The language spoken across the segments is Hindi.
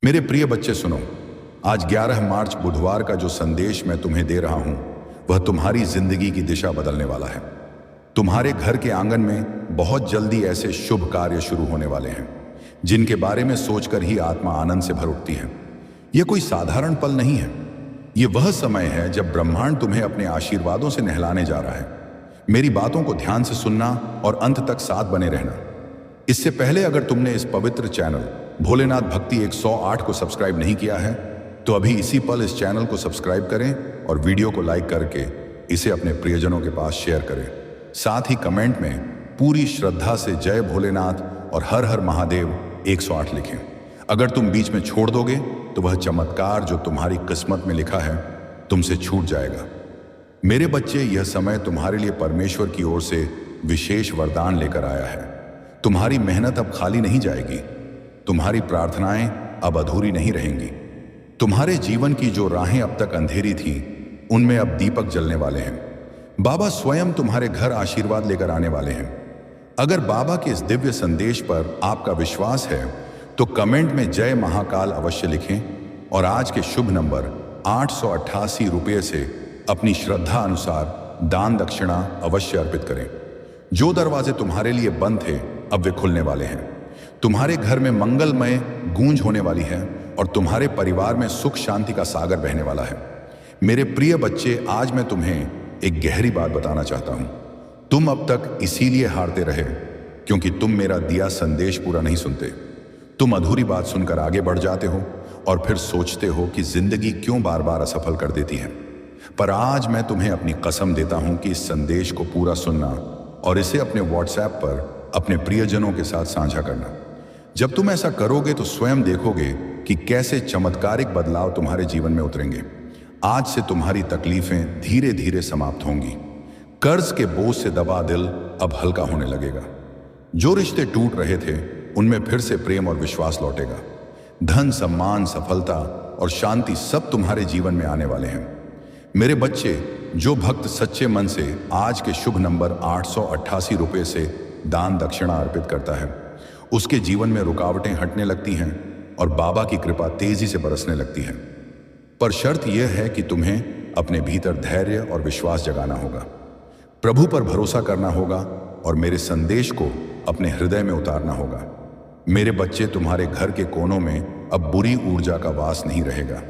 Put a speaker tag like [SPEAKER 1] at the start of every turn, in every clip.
[SPEAKER 1] मेरे प्रिय बच्चे सुनो, आज 11 मार्च बुधवार का जो संदेश मैं तुम्हें दे रहा हूं वह तुम्हारी जिंदगी की दिशा बदलने वाला है। तुम्हारे घर के आंगन में बहुत जल्दी ऐसे शुभ कार्य शुरू होने वाले हैं जिनके बारे में सोचकर ही आत्मा आनंद से भर उठती है। यह कोई साधारण पल नहीं है, यह वह समय है जब ब्रह्मांड तुम्हें अपने आशीर्वादों से नहलाने जा रहा है। मेरी बातों को ध्यान से सुनना और अंत तक साथ बने रहना। इससे पहले अगर तुमने इस पवित्र चैनल भोलेनाथ भक्ति 108 को सब्सक्राइब नहीं किया है तो अभी इसी पल इस चैनल को सब्सक्राइब करें और वीडियो को लाइक करके इसे अपने प्रियजनों के पास शेयर करें। साथ ही कमेंट में पूरी श्रद्धा से जय भोलेनाथ और हर हर महादेव 108 लिखें। अगर तुम बीच में छोड़ दोगे तो वह चमत्कार जो तुम्हारी किस्मत में लिखा है तुमसे छूट जाएगा। मेरे बच्चे, यह समय तुम्हारे लिए परमेश्वर की ओर से विशेष वरदान लेकर आया है। तुम्हारी मेहनत अब खाली नहीं जाएगी, तुम्हारी प्रार्थनाएं अब अधूरी नहीं रहेंगी। तुम्हारे जीवन की जो राहें अब तक अंधेरी थीं, उनमें अब दीपक जलने वाले हैं। बाबा स्वयं तुम्हारे घर आशीर्वाद लेकर आने वाले हैं। अगर बाबा के इस दिव्य संदेश पर आपका विश्वास है तो कमेंट में जय महाकाल अवश्य लिखें और आज के शुभ नंबर 888 रुपये से अपनी श्रद्धा अनुसार दान दक्षिणा अवश्य अर्पित करें। जो दरवाजे तुम्हारे लिए बंद थे अब वे खुलने वाले हैं। तुम्हारे घर में मंगलमय गूंज होने वाली है और तुम्हारे परिवार में सुख शांति का सागर बहने वाला है। मेरे प्रिय बच्चे, आज मैं तुम्हें एक गहरी बात बताना चाहता हूं। तुम अब तक इसीलिए हारते रहे क्योंकि तुम मेरा दिया संदेश पूरा नहीं सुनते। तुम अधूरी बात सुनकर आगे बढ़ जाते हो और फिर सोचते हो कि जिंदगी क्यों बार बार असफल कर देती है। पर आज मैं तुम्हें अपनी कसम देता हूं कि इस संदेश को पूरा सुनना और इसे अपने व्हाट्सएप पर अपने प्रियजनों के साथ साझा करना। जब तुम ऐसा करोगे तो स्वयं देखोगे कि कैसे चमत्कारिक बदलाव तुम्हारे जीवन में उतरेंगे। आज से तुम्हारी तकलीफें धीरे धीरे समाप्त होंगी। कर्ज के बोझ से दबा दिल अब हल्का होने लगेगा। जो रिश्ते टूट रहे थे उनमें फिर से प्रेम और विश्वास लौटेगा। धन, सम्मान, सफलता और शांति सब तुम्हारे जीवन में आने वाले हैं। मेरे बच्चे, जो भक्त सच्चे मन से आज के शुभ नंबर 888 रुपये से दान दक्षिणा अर्पित करता है उसके जीवन में रुकावटें हटने लगती हैं और बाबा की कृपा तेजी से बरसने लगती है। पर शर्त यह है कि तुम्हें अपने भीतर धैर्य और विश्वास जगाना होगा, प्रभु पर भरोसा करना होगा और मेरे संदेश को अपने हृदय में उतारना होगा। मेरे बच्चे, तुम्हारे घर के कोनों में अब बुरी ऊर्जा का वास नहीं रहेगा।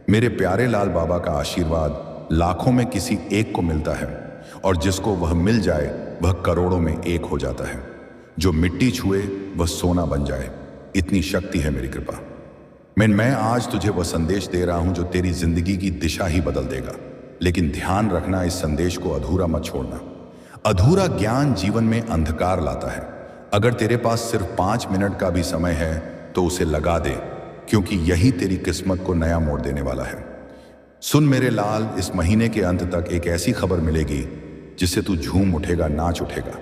[SPEAKER 1] मेरे प्यारे लाल बाबा का आशीर्वाद लाखों में किसी एक को मिलता है और जिसको वह मिल जाए वह करोड़ों में एक हो जाता है। जो मिट्टी छुए वह सोना बन जाए, इतनी शक्ति है मेरी कृपा। मैं आज तुझे वह संदेश दे रहा हूं जो तेरी जिंदगी की दिशा ही बदल देगा। लेकिन ध्यान रखना, इस संदेश को अधूरा मत छोड़ना। अधूरा ज्ञान जीवन में अंधकार लाता है। अगर तेरे पास सिर्फ 5 मिनट का भी समय है तो उसे लगा दे, क्योंकि यही तेरी किस्मत को नया मोड़ देने वाला है। सुन मेरे लाल, इस महीने के अंत तक एक ऐसी खबर मिलेगी जिससे तू झूम उठेगा, नाच उठेगा।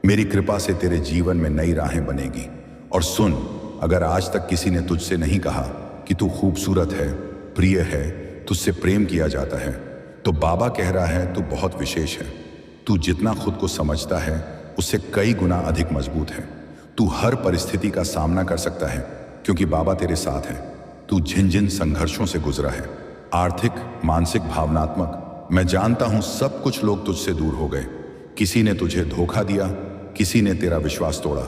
[SPEAKER 1] मेरी कृपा से तेरे जीवन में नई राहें बनेगी। और सुन, अगर आज तक किसी ने तुझसे नहीं कहा कि तू खूबसूरत है, प्रिय है, तुझसे प्रेम किया जाता है, तो बाबा कह रहा है तू बहुत विशेष है। तू जितना खुद को समझता है उससे कई गुना अधिक मजबूत है। तू हर परिस्थिति का सामना कर सकता है क्योंकि बाबा तेरे साथ है। तू जिन जिन संघर्षों से गुजरा है, आर्थिक, मानसिक, भावनात्मक, मैं जानता हूं सब कुछ लोग तुझसे दूर हो गए। किसी ने तुझे धोखा दिया, किसी ने तेरा विश्वास तोड़ा,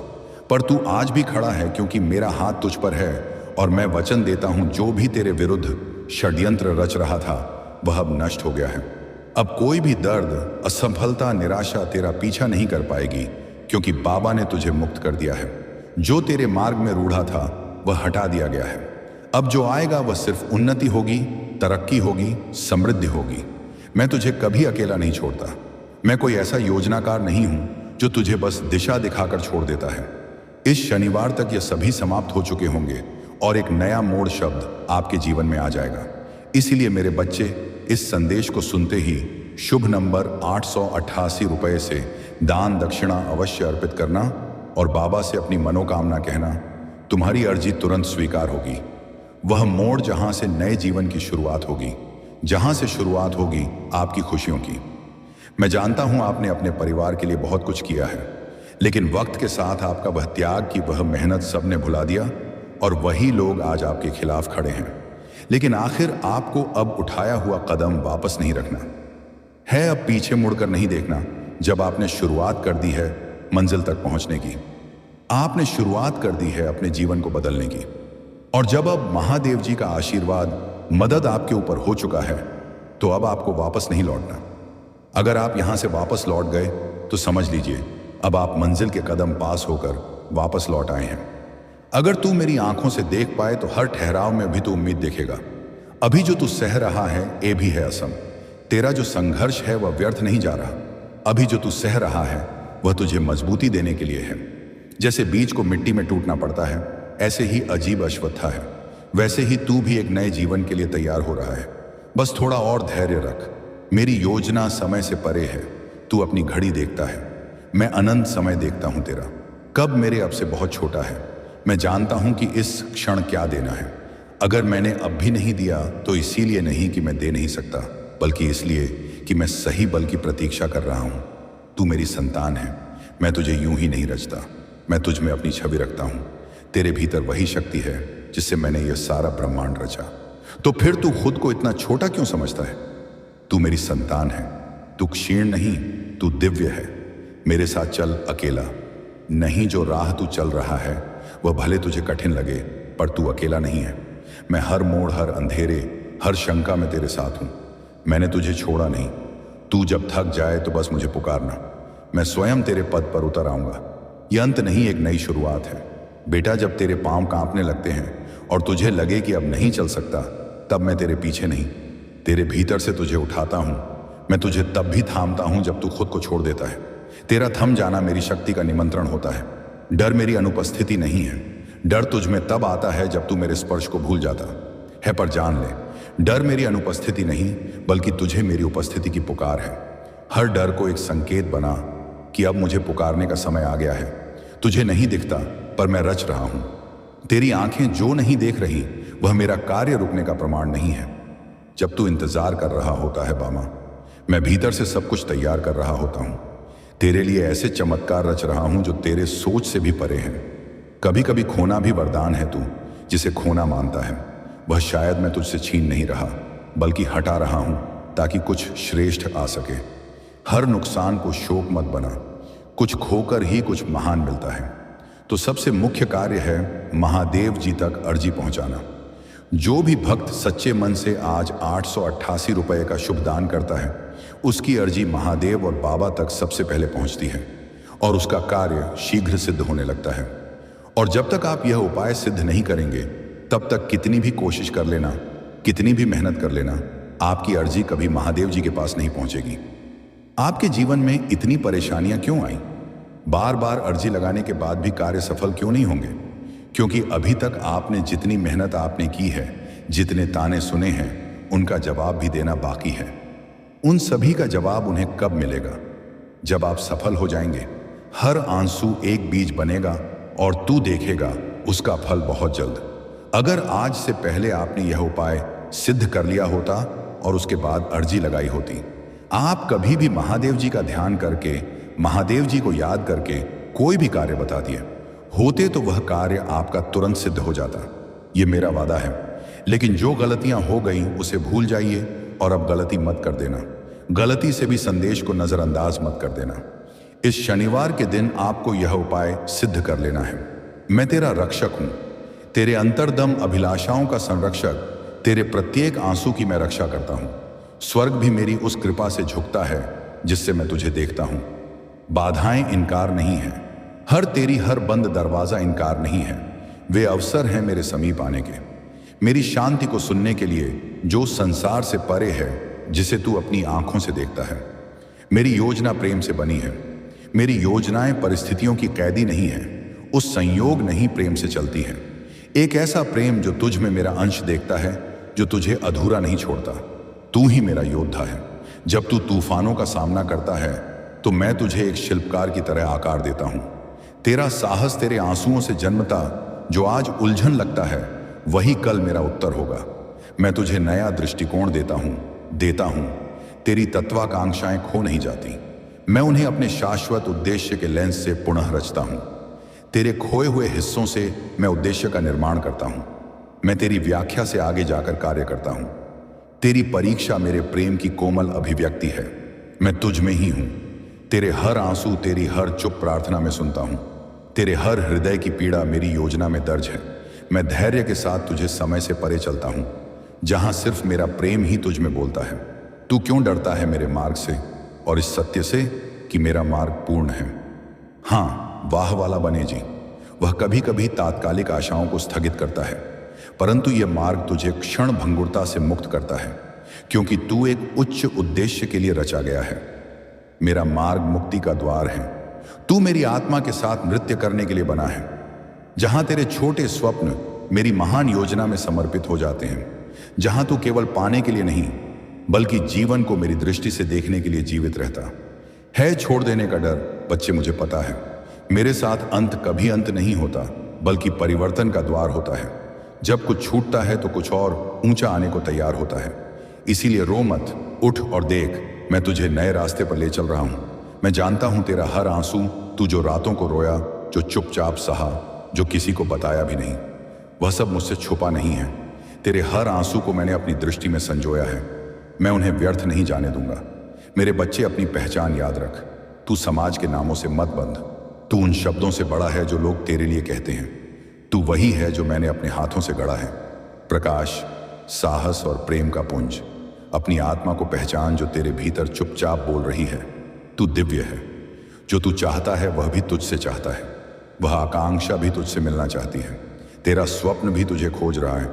[SPEAKER 1] पर तू आज भी खड़ा है क्योंकि मेरा हाथ तुझ पर है और मैं वचन देता हूं जो भी तेरे विरुद्ध षड्यंत्र रच रहा था वह अब नष्ट हो गया है। अब कोई भी दर्द, असफलता, निराशा तेरा पीछा नहीं कर पाएगी क्योंकि बाबा ने तुझे मुक्त कर दिया है। जो तेरे मार्ग में रूढ़ा था वह हटा दिया गया है। अब जो आएगा वह सिर्फ उन्नति होगी, तरक्की होगी, समृद्धि होगी। मैं तुझे कभी अकेला नहीं छोड़ता। मैं कोई ऐसा योजनाकार नहीं हूं जो तुझे बस दिशा दिखाकर छोड़ देता है। इस शनिवार तक ये सभी समाप्त हो चुके होंगे और एक नया मोड़ शब्द आपके जीवन में आ जाएगा। इसीलिए मेरे बच्चे, इस संदेश को सुनते ही शुभ नंबर 888 रुपये से दान दक्षिणा अवश्य अर्पित करना और बाबा से अपनी मनोकामना कहना। तुम्हारी अर्जी तुरंत स्वीकार होगी। वह मोड़ जहां से नए जीवन की शुरुआत होगी, जहां से शुरुआत होगी आपकी खुशियों की। मैं जानता हूं आपने अपने परिवार के लिए बहुत कुछ किया है, लेकिन वक्त के साथ आपका वह त्याग की वह मेहनत सबने भुला दिया। और वही लोग आज आपके खिलाफ खड़े हैं। लेकिन आखिर आपको अब उठाया हुआ कदम वापस नहीं रखना है, अब पीछे मुड़कर नहीं देखना। जब आपने शुरुआत कर दी है मंजिल तक पहुंचने की, आपने शुरुआत कर दी है अपने जीवन को बदलने की, और जब अब महादेव जी का आशीर्वाद, मदद आपके ऊपर हो चुका है, तो अब आपको वापस नहीं लौटना। अगर आप यहां से वापस लौट गए तो समझ लीजिए अब आप मंजिल के कदम पास होकर वापस लौट आए हैं। अगर तू मेरी आंखों से देख पाए तो हर ठहराव में भी तू उम्मीद देखेगा। अभी जो तू सह रहा है ये भी है असम। तेरा जो संघर्ष है वह व्यर्थ नहीं जा रहा। अभी जो तू सह रहा है वह तुझे मजबूती देने के लिए है। जैसे बीज को मिट्टी में टूटना पड़ता है, ऐसे ही अजीब अश्वत्था है, वैसे ही तू भी एक नए जीवन के लिए तैयार हो रहा है। बस थोड़ा और धैर्य रख। मेरी योजना समय से परे है। तू अपनी घड़ी देखता है, मैं अनंत समय देखता हूं तेरा। कब मेरे अब से बहुत छोटा है। मैं जानता हूं कि इस क्षण क्या देना है। अगर मैंने अब भी नहीं दिया तो इसीलिए नहीं कि मैं दे नहीं सकता, बल्कि इसलिए कि मैं सही बल की प्रतीक्षा कर रहा हूं। तू मेरी संतान है। मैं तुझे यूं ही नहीं रचता, मैं तुझ में अपनी छवि रखता हूं। तेरे भीतर वही शक्ति है जिससे मैंने यह सारा ब्रह्मांड रचा। तो फिर तू खुद को इतना छोटा क्यों समझता है? तू मेरी संतान है। तू क्षीण नहीं, तू दिव्य है। मेरे साथ चल अकेला। नहीं, जो राह तू चल रहा है वह भले तुझे कठिन लगे, पर तू अकेला नहीं है। मैं हर मोड़, हर अंधेरे, हर शंका में तेरे साथ हूं। मैंने तुझे छोड़ा नहीं। तू जब थक जाए तो बस मुझे पुकारना, मैं स्वयं तेरे पद पर उतर आऊंगा। यह अंत नहीं, एक नई शुरुआत है। बेटा, जब तेरे पांव कांपने लगते हैं और तुझे लगे कि अब नहीं चल सकता, तब मैं तेरे पीछे नहीं, तेरे भीतर से तुझे उठाता हूं। मैं तुझे तब भी थामता हूं जब तू खुद को छोड़ देता है। तेरा थम जाना मेरी शक्ति का निमंत्रण होता है। डर मेरी अनुपस्थिति नहीं है। डर तुझ में तब आता है जब तू मेरे स्पर्श को भूल जाता है। पर जान ले, डर मेरी अनुपस्थिति नहीं, बल्कि तुझे मेरी उपस्थिति की पुकार है। हर डर को एक संकेत बना कि अब मुझे पुकारने का समय आ गया है। तुझे नहीं दिखता, पर मैं रच रहा हूं। तेरी आंखें जो नहीं देख रही वह मेरा कार्य रुकने का प्रमाण नहीं है। जब तू इंतजार कर रहा होता है बामा, मैं भीतर से सब कुछ तैयार कर रहा होता हूं। तेरे लिए ऐसे चमत्कार रच रहा हूं जो तेरे सोच से भी परे हैं। कभी कभी खोना भी वरदान है। तू जिसे खोना मानता है वह शायद मैं तुझसे छीन नहीं रहा, बल्कि हटा रहा हूं ताकि कुछ श्रेष्ठ आ सके। हर नुकसान को शोक मत बना। कुछ खोकर ही कुछ महान मिलता है। तो सबसे मुख्य कार्य है महादेव जी तक अर्जी पहुंचाना। जो भी भक्त सच्चे मन से आज 888 रुपए का शुभ दान करता है, उसकी अर्जी महादेव और बाबा तक सबसे पहले पहुंचती है और उसका कार्य शीघ्र सिद्ध होने लगता है। और जब तक आप यह उपाय सिद्ध नहीं करेंगे, तब तक कितनी भी कोशिश कर लेना, कितनी भी मेहनत कर लेना, आपकी अर्जी कभी महादेव जी के पास नहीं पहुंचेगी। आपके जीवन में इतनी परेशानियां क्यों आई? बार बार अर्जी लगाने के बाद भी कार्य सफल क्यों नहीं होंगे? क्योंकि अभी तक आपने जितनी मेहनत आपने की है, जितने ताने सुने हैं, उनका जवाब भी देना बाकी है। उन सभी का जवाब उन्हें कब मिलेगा? जब आप सफल हो जाएंगे। हर आंसू एक बीज बनेगा और तू देखेगा उसका फल बहुत जल्द। अगर आज से पहले आपने यह उपाय सिद्ध कर लिया होता और उसके बाद अर्जी लगाई होती, आप कभी भी महादेव जी का ध्यान करके, महादेव जी को याद करके कोई भी कार्य बता दिए होते तो वह कार्य आपका तुरंत सिद्ध हो जाता। ये मेरा वादा है। लेकिन जो गलतियां हो गई उसे भूल जाइए और अब गलती मत कर देना। गलती से भी संदेश को नजरअंदाज मत कर देना। इस शनिवार के दिन आपको यह उपाय सिद्ध कर लेना है। मैं तेरा रक्षक हूं, तेरे अंतर्दम अभिलाषाओं का संरक्षक। तेरे प्रत्येक आंसू की मैं रक्षा करता हूं। स्वर्ग भी मेरी उस कृपा से झुकता है जिससे मैं तुझे देखता हूं। बाधाएं इनकार नहीं है। तेरी हर बंद दरवाजा इनकार नहीं है। वे अवसर हैं मेरे समीप आने के, मेरी शांति को सुनने के लिए, जो संसार से परे है, जिसे तू अपनी आंखों से देखता है। मेरी योजना प्रेम से बनी है। मेरी योजनाएं परिस्थितियों की कैदी नहीं है, उस संयोग नहीं प्रेम से चलती है। एक ऐसा प्रेम जो तुझ में मेरा अंश देखता है, जो तुझे अधूरा नहीं छोड़ता। तू ही मेरा योद्धा है। जब तू तूफानों का सामना करता है तो मैं तुझे एक शिल्पकार की तरह आकार देता हूं। तेरा साहस तेरे आंसुओं से जन्मता, जो आज उलझन लगता है, वही कल मेरा उत्तर होगा। मैं तुझे नया दृष्टिकोण देता हूं। तेरी तत्वाकांक्षाएं खो नहीं जाती। मैं उन्हें अपने शाश्वत उद्देश्य के लेंस से पुनः रचता हूं। तेरे खोए हुए हिस्सों से मैं उद्देश्य का निर्माण करता हूं। मैं तेरी व्याख्या से आगे जाकर कार्य करता हूं। तेरी परीक्षा मेरे प्रेम की कोमल अभिव्यक्ति है। मैं तुझ में ही हूं। तेरे हर आंसू, तेरी हर चुप प्रार्थना में सुनता हूं। तेरे हर हृदय की पीड़ा मेरी योजना में दर्ज है। मैं धैर्य के साथ तुझे समय से परे चलता हूं, जहां सिर्फ मेरा प्रेम ही तुझ में बोलता है। तू क्यों डरता है मेरे मार्ग से और इस सत्य से कि मेरा मार्ग पूर्ण है? हाँ, वाह वाला बने जी। वह कभी कभी तात्कालिक आशाओं को स्थगित करता है, परंतु यह मार्ग तुझे क्षण भंगुरता से मुक्त करता है, क्योंकि तू एक उच्च उद्देश्य के लिए रचा गया है। मेरा मार्ग मुक्ति का द्वार है। तू मेरी आत्मा के साथ नृत्य करने के लिए बना है, जहां तेरे छोटे स्वप्न मेरी महान योजना में समर्पित हो जाते हैं, जहां तू केवल पाने के लिए नहीं बल्कि जीवन को मेरी दृष्टि से देखने के लिए जीवित रहता है। छोड़ देने का डर, बच्चे, मुझे पता है मेरे साथ अंत कभी अंत नहीं होता, बल्कि परिवर्तन का द्वार होता है। जब कुछ छूटता है तो कुछ और ऊंचा आने को तैयार होता है। इसीलिए रो मत, उठ और देख, मैं तुझे नए रास्ते पर ले चल रहा हूं। मैं जानता हूं तेरा हर आंसू, तू जो रातों को रोया, जो चुपचाप सहा, जो किसी को बताया भी नहीं, वह सब मुझसे छुपा नहीं है। तेरे हर आंसू को मैंने अपनी दृष्टि में संजोया है। मैं उन्हें व्यर्थ नहीं जाने दूंगा। मेरे बच्चे, अपनी पहचान याद रख। तू समाज के नामों से मत बंध। तू उन शब्दों से बड़ा है जो लोग तेरे लिए कहते हैं। तू वही है जो मैंने अपने हाथों से गढ़ा है। प्रकाश, साहस और प्रेम का पुंज। अपनी आत्मा को पहचान जो तेरे भीतर चुपचाप बोल रही है। तू दिव्य है। जो तू चाहता है वह भी तुझसे चाहता है। वह आकांक्षा भी तुझसे मिलना चाहती है। तेरा स्वप्न भी तुझे खोज रहा है।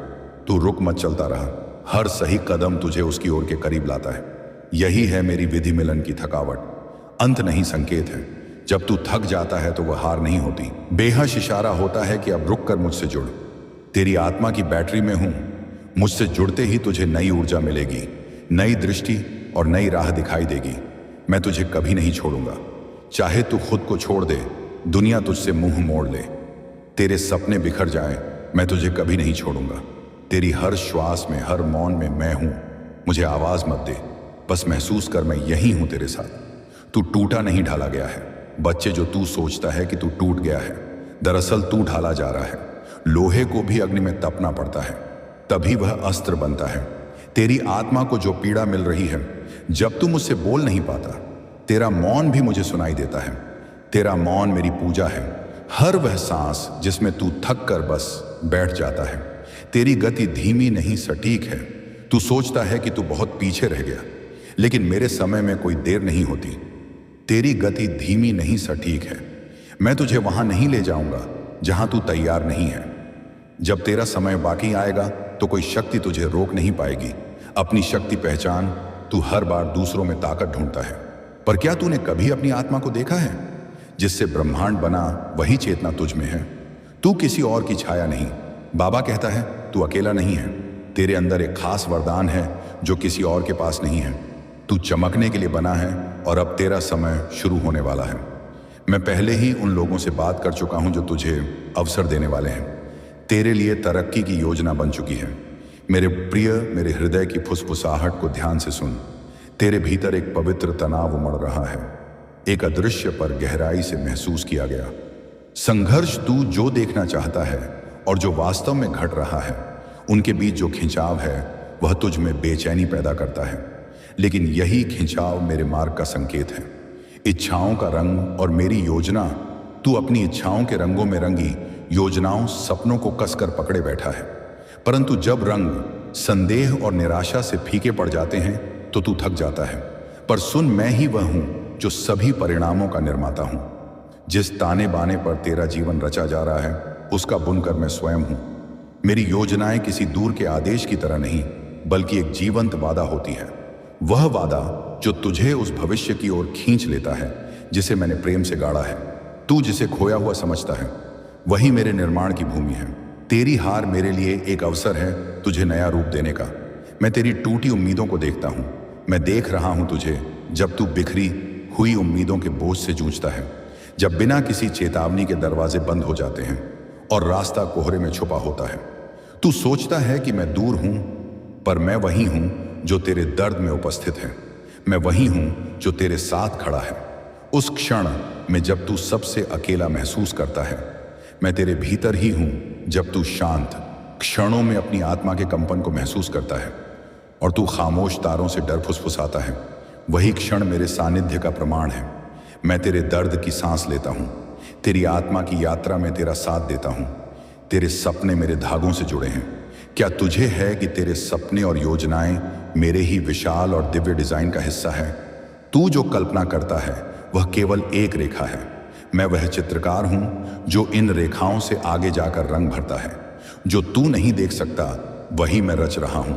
[SPEAKER 1] तू रुक मत, चलता रहा। हर सही कदम तुझे उसकी ओर के करीब लाता है। यही है मेरी विधि मिलन की थकावट। अंत नहीं, संकेत है। जब तू थक जाता है तो वह हार नहीं होती, बेहश इशारा होता है कि अब रुक कर मुझसे जुड़। तेरी आत्मा की बैटरी में हूं। मुझसे जुड़ते ही तुझे नई ऊर्जा मिलेगी, नई दृष्टि और नई राह दिखाई देगी। मैं तुझे कभी नहीं छोड़ूंगा। चाहे तू खुद को छोड़ दे, दुनिया तुझसे मुंह मोड़ ले, तेरे सपने बिखर जाएं, मैं तुझे कभी नहीं छोड़ूंगा। तेरी हर श्वास में, हर मौन में मैं हूं। मुझे आवाज मत दे, बस महसूस कर मैं यही हूं तेरे साथ। तू टूटा नहीं, ढाला गया है। बच्चे, जो तू सोचता है कि तू टूट गया है, दरअसल तू ढाला जा रहा है। लोहे को भी अग्नि में तपना पड़ता है, तभी वह अस्त्र बनता है। तेरी आत्मा को जो पीड़ा मिल रही है, जब तू मुझसे बोल नहीं पाता, तेरा मौन भी मुझे सुनाई देता है। तेरा मौन मेरी पूजा है। हर वह सांस जिसमें तू थक कर बस बैठ जाता है। तेरी गति धीमी नहीं, सटीक है। तू सोचता है कि तू बहुत पीछे रह गया, लेकिन मेरे समय में कोई देर नहीं होती। तेरी गति धीमी नहीं, सटीक है। मैं तुझे वहां नहीं ले जाऊंगा जहां तू तैयार नहीं है। जब तेरा समय बाकी आएगा तो कोई शक्ति तुझे रोक नहीं पाएगी। अपनी शक्ति पहचान। तू हर बार दूसरों में ताकत ढूंढता है, पर क्या तूने कभी अपनी आत्मा को देखा है? जिससे ब्रह्मांड बना वही चेतना तुझ में है। तू किसी और की छाया नहीं। बाबा कहता है तू अकेला नहीं है। तेरे अंदर एक खास वरदान है जो किसी और के पास नहीं है। तू चमकने के लिए बना है और अब तेरा समय शुरू होने वाला है। मैं पहले ही उन लोगों से बात कर चुका हूं जो तुझे अवसर देने वाले हैं। तेरे लिए तरक्की की योजना बन चुकी है। मेरे प्रिय, मेरे हृदय की फुसफुसाहट को ध्यान से सुन। तेरे भीतर एक पवित्र तनाव उमड़ रहा है, एक अदृश्य पर गहराई से महसूस किया गया संघर्ष। तू जो देखना चाहता है और जो वास्तव में घट रहा है, उनके बीच जो खिंचाव है वह तुझ में बेचैनी पैदा करता है। लेकिन यही खिंचाव मेरे मार्ग का संकेत है। इच्छाओं का रंग और मेरी योजना। तू अपनी इच्छाओं के रंगों में रंगी योजनाओं, सपनों को कसकर पकड़े बैठा है, परंतु जब रंग संदेह और निराशा से फीके पड़ जाते हैं तो तू थक जाता है। पर सुन, मैं ही वह हूं जो सभी परिणामों का निर्माता हूं। जिस ताने बाने पर तेरा जीवन रचा जा रहा है, उसका बुनकर मैं स्वयं हूं। मेरी योजनाएं किसी दूर के आदेश की तरह नहीं, बल्कि एक जीवंत वादा होती है। वह वादा जो तुझे उस भविष्य की ओर खींच लेता है जिसे मैंने प्रेम से गाड़ा है। तू जिसे खोया हुआ समझता है, वही मेरे निर्माण की भूमि है। तेरी हार मेरे लिए एक अवसर है तुझे नया रूप देने का। मैं तेरी टूटी उम्मीदों को देखता हूं। मैं देख रहा हूं तुझे जब तू बिखरी हुई उम्मीदों के बोझ से जूझता है, जब बिना किसी चेतावनी के दरवाजे बंद हो जाते हैं और रास्ता कोहरे में छुपा होता है। तू सोचता है कि मैं दूर हूं, पर मैं वही हूं जो तेरे दर्द में उपस्थित है। मैं वही हूं जो तेरे साथ खड़ा है। उस क्षण में जब तू सबसे अकेला महसूस करता है, मैं तेरे भीतर ही हूं जब तू शांत क्षणों में अपनी आत्मा के कंपन को महसूस करता है और तू खामोश तारों से डर फुसफुसाता है। वही क्षण मेरे सानिध्य का प्रमाण है। मैं तेरे दर्द की सांस लेता हूं, तेरी आत्मा की यात्रा में तेरा साथ देता हूं। तेरे सपने मेरे धागों से जुड़े हैं। क्या तुझे है कि तेरे सपने और योजनाएं मेरे ही विशाल और दिव्य डिजाइन का हिस्सा है? तू जो कल्पना करता है वह केवल एक रेखा है। मैं वह चित्रकार हूं जो इन रेखाओं से आगे जाकर रंग भरता है। जो तू नहीं देख सकता वही मैं रच रहा हूं।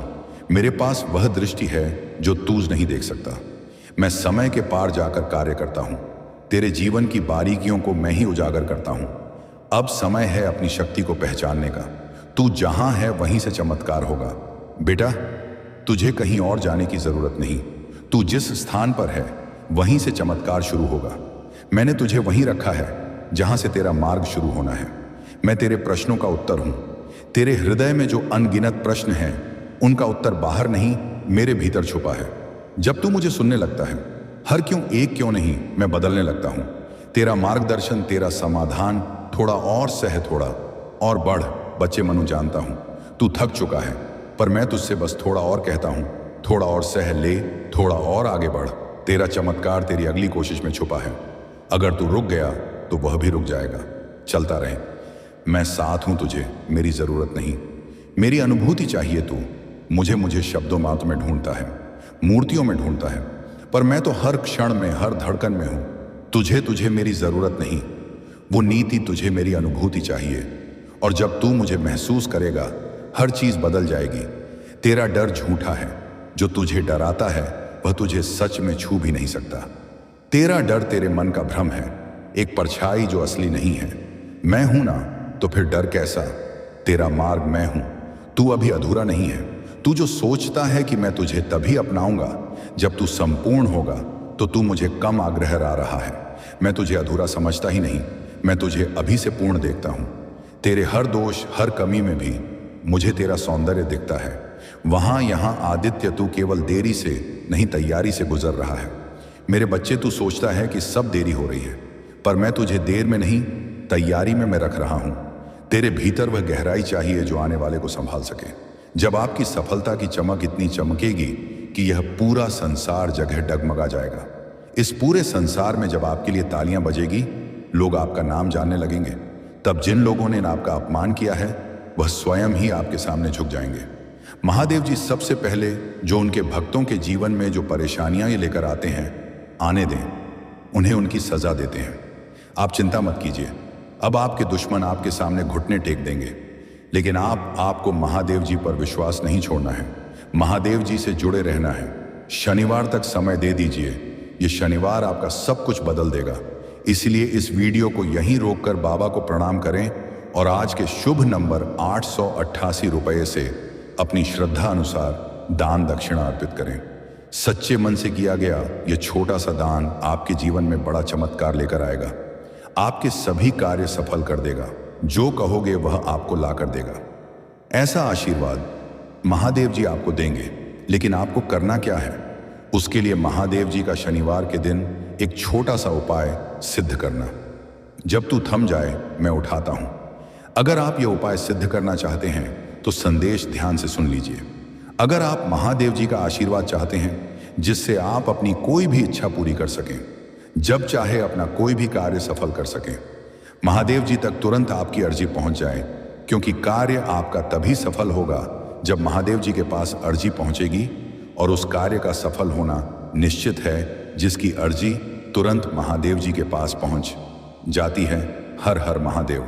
[SPEAKER 1] मेरे पास वह दृष्टि है जो तू नहीं देख सकता। मैं समय के पार जाकर कार्य करता हूं। तेरे जीवन की बारीकियों को मैं ही उजागर करता हूं। अब समय है अपनी शक्ति को पहचानने का। तू जहां है वहीं से चमत्कार होगा। बेटा, तुझे कहीं और जाने की जरूरत नहीं। तू जिस स्थान पर है वहीं से चमत्कार शुरू होगा। मैंने तुझे वहीं रखा है जहां से तेरा मार्ग शुरू होना है। मैं तेरे प्रश्नों का उत्तर हूं। तेरे हृदय में जो अनगिनत प्रश्न हैं उनका उत्तर बाहर नहीं, मेरे भीतर छुपा है। जब तू मुझे सुनने लगता है, हर क्यों एक क्यों नहीं मैं बदलने लगता हूं। तेरा मार्गदर्शन, तेरा समाधान, थोड़ा और सह, थोड़ा और बढ़। बच्चे मनु, जानता हूं तू थक चुका है, पर मैं तुझसे बस थोड़ा और कहता हूं। थोड़ा और सह ले, थोड़ा और आगे बढ़। तेरा चमत्कार तेरी अगली कोशिश में छुपा है। अगर तू रुक गया तो वह भी रुक जाएगा। चलता रहे, मैं साथ हूं तुझे, मेरी जरूरत नहीं। मेरी अनुभूति चाहिए तू। मुझे शब्दों मात्र में ढूंढता है, मूर्तियों में ढूंढता है, पर मैं तो हर क्षण में, हर धड़कन में हूं। तुझे मेरी जरूरत नहीं। वो नीति तुझे मेरी अनुभूति चाहिए। और जब तू मुझे महसूस करेगा हर चीज बदल जाएगी। तेरा डर झूठा है। जो तुझे डराता है वह तुझे सच में छू भी नहीं सकता। तेरा डर तेरे मन का भ्रम है, एक परछाई जो असली नहीं है। मैं हूं ना, तो फिर डर कैसा? तेरा मार्ग मैं हूं। तू अभी अधूरा नहीं है। तू जो सोचता है कि मैं तुझे तभी अपनाऊंगा जब तू संपूर्ण होगा, तो तू मुझे कम आग्रह ला रहा है। मैं तुझे अधूरा समझता ही नहीं, मैं तुझे अभी से पूर्ण देखता हूं। तेरे हर दोष, हर कमी में भी मुझे तेरा सौंदर्य दिखता है। वहां यहां आदित्य, तू केवल देरी से नहीं, तैयारी से गुजर रहा है। मेरे बच्चे, तू सोचता है कि सब देरी हो रही है, पर मैं तुझे देर में नहीं, तैयारी में मैं रख रहा हूं। तेरे भीतर वह गहराई चाहिए जो आने वाले को संभाल सके। जब आपकी सफलता की चमक इतनी चमकेगी कि यह पूरा संसार जगह डगमगा जाएगा। इस पूरे संसार में जब आपके लिए तालियां बजेगी, लोग आपका नाम जानने लगेंगे, तब जिन लोगों ने आपका अपमान किया है वह स्वयं ही आपके सामने झुक जाएंगे। महादेव जी सबसे पहले जो उनके भक्तों के जीवन में जो परेशानियां ये लेकर आते हैं, आने दें, उन्हें उनकी सजा देते हैं। आप चिंता मत कीजिए, अब आपके दुश्मन आपके सामने घुटने टेक देंगे, लेकिन आपको महादेव जी पर विश्वास नहीं छोड़ना है। महादेव जी से जुड़े रहना है। शनिवार तक समय दे दीजिए, ये शनिवार आपका सब कुछ बदल देगा। इसलिए इस वीडियो को यहीं रोककर बाबा को प्रणाम करें और आज के शुभ नंबर 888 रुपये से अपनी श्रद्धा अनुसार दान दक्षिणा अर्पित करें। सच्चे मन से किया गया यह छोटा सा दान आपके जीवन में बड़ा चमत्कार लेकर आएगा। आपके सभी कार्य सफल कर देगा। जो कहोगे वह आपको ला कर देगा। ऐसा आशीर्वाद महादेव जी आपको देंगे, लेकिन आपको करना क्या है? उसके लिए महादेव जी का शनिवार के दिन एक छोटा सा उपाय सिद्ध करना। जब तू थम जाए मैं उठाता हूं। अगर आप यह उपाय सिद्ध करना चाहते हैं तो संदेश ध्यान से सुन लीजिए। अगर आप महादेव जी का आशीर्वाद चाहते हैं जिससे आप अपनी कोई भी इच्छा पूरी कर सकें, जब चाहे अपना कोई भी कार्य सफल कर सकें, महादेव जी तक तुरंत आपकी अर्जी पहुंच जाए, क्योंकि कार्य आपका तभी सफल होगा जब महादेव जी के पास अर्जी पहुंचेगी, और उस कार्य का सफल होना निश्चित है जिसकी अर्जी तुरंत महादेव जी के पास पहुंच जाती है। हर हर महादेव।